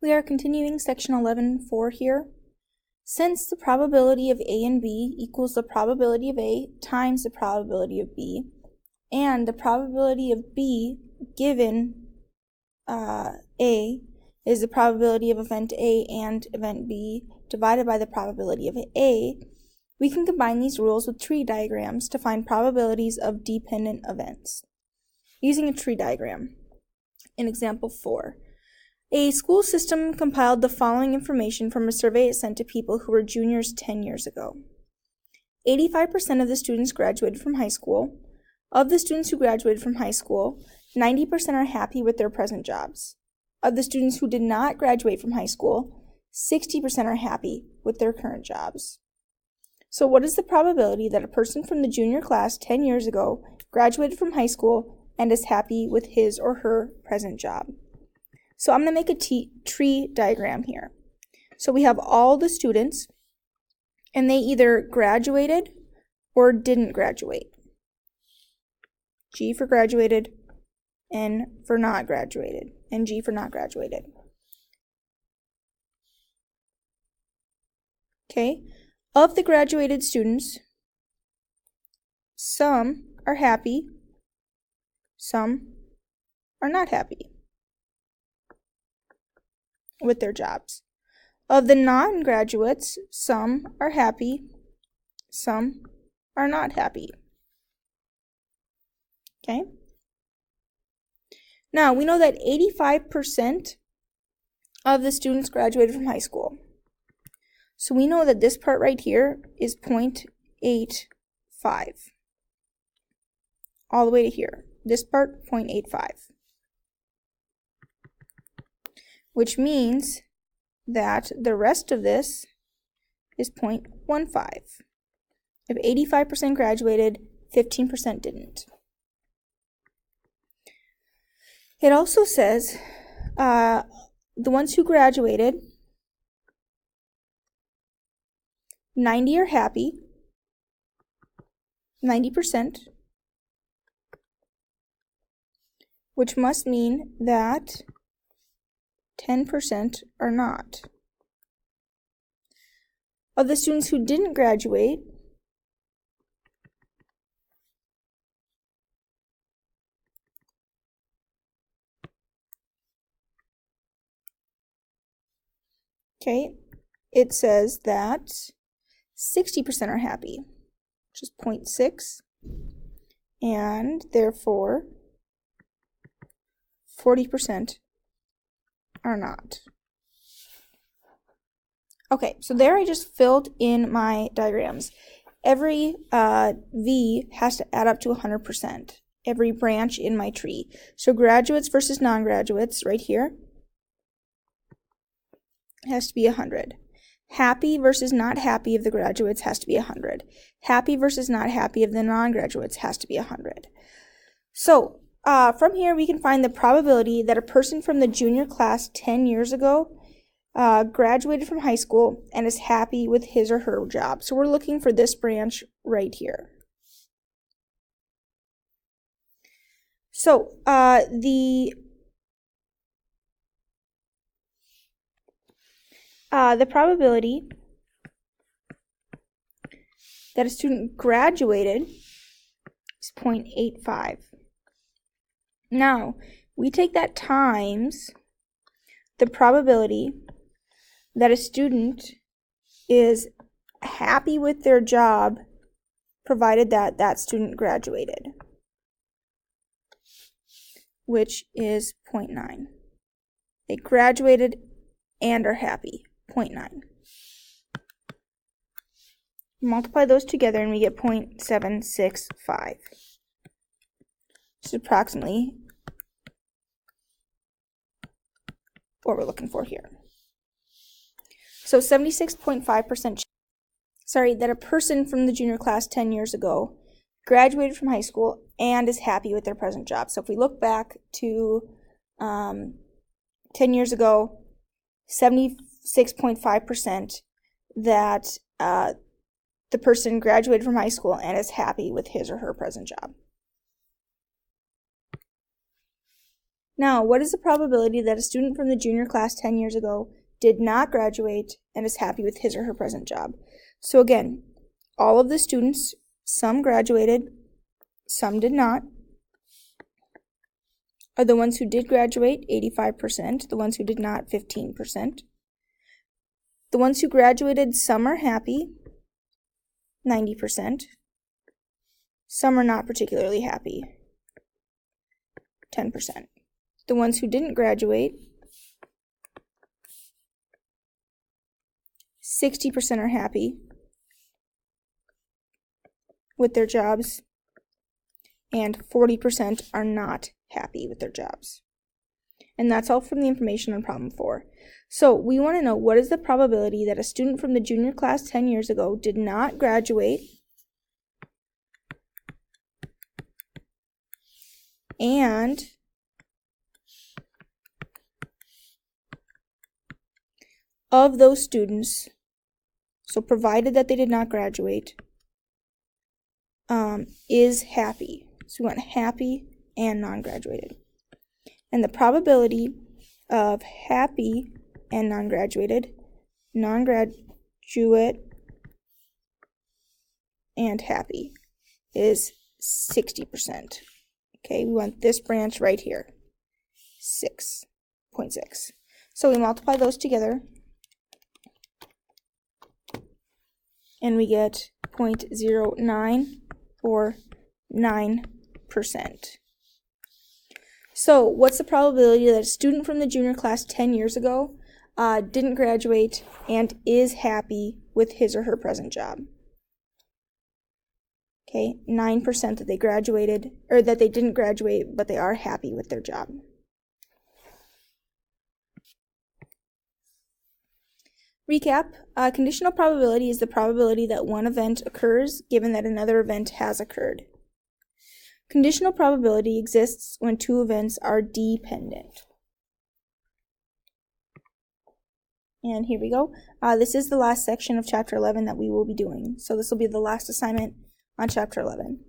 We are continuing section 11.4 here. Since the probability of A and B equals the probability of A times the probability of B, and the probability of B given A is the probability of event A and event B divided by the probability of A, we can combine these rules with tree diagrams to find probabilities of dependent events. Using a tree diagram. In example 4. A school system compiled the following information from a survey it sent to people who were juniors 10 years ago. 85% of the students graduated from high school. Of the students who graduated from high school, 90% are happy with their present jobs. Of the students who did not graduate from high school, 60% are happy with their current jobs. So what is the probability that a person from the junior class 10 years ago graduated from high school and is happy with his or her present job? So I'm going to make a tree diagram here. So we have all the students, and they either graduated or didn't graduate. G for graduated, N for not graduated, and G for not graduated. Okay, of the graduated students, some are happy, some are not happy with their jobs. Of the non-graduates, some are happy, some are not happy. Okay? Now, we know that 85% of the students graduated from high school. So we know that this part right here is 0.85. All the way to here. This part, 0.85. Which means that the rest of this is 0.15. If 85% graduated, 15% didn't. It also says the ones who graduated, 90 are happy, 90%, which must mean that 10% are not. Of the students who didn't graduate, okay, it says that 60% are happy, which is 0.6, and therefore 40% are not. Okay, so there I just filled in my diagrams. Every V has to add up to 100%, every branch in my tree. So graduates versus non-graduates, right here, has to be 100. Happy versus not happy of the graduates has to be 100. Happy versus not happy of the non-graduates has to be 100. So, from here we can find the probability that a person from the junior class 10 years ago graduated from high school and is happy with his or her job. So we're looking for this branch right here. So the probability that a student graduated is 0.85. Now, we take that times the probability that a student is happy with their job provided that that student graduated, which is 0.9. They graduated and are happy, 0.9. Multiply those together and we get 0.765. Which is approximately what we're looking for here. So 76.5% that a person from the junior class 10 years ago graduated from high school and is happy with their present job. So if we look back to 10 years ago, 76.5% that the person graduated from high school and is happy with his or her present job. Now, what is the probability that a student from the junior class 10 years ago did not graduate and is happy with his or her present job? So again, all of the students, some graduated, some did not, are the ones who did graduate, 85%, the ones who did not, 15%. The ones who graduated, some are happy, 90%. Some are not particularly happy, 10%. The ones who didn't graduate, 60% are happy with their jobs, and 40% are not happy with their jobs. And that's all from the information on problem 4. So we want to know, what is the probability that a student from the junior class 10 years ago did not graduate and of those students, so provided that they did not graduate, is happy. So we want happy and non-graduated. And the probability of happy and non-graduate, and happy is 60%. Okay, we want this branch right here, 6.6. So we multiply those together, and we get 0.09 or 9%. So what's the probability that a student from the junior class 10 years ago didn't graduate and is happy with his or her present job? Okay, 9% that they graduated, or that they didn't graduate, but they are happy with their job. Recap, conditional probability is the probability that one event occurs given that another event has occurred. Conditional probability exists when two events are dependent. And here we go. This is the last section of Chapter 11 that we will be doing. So this will be the last assignment on Chapter 11.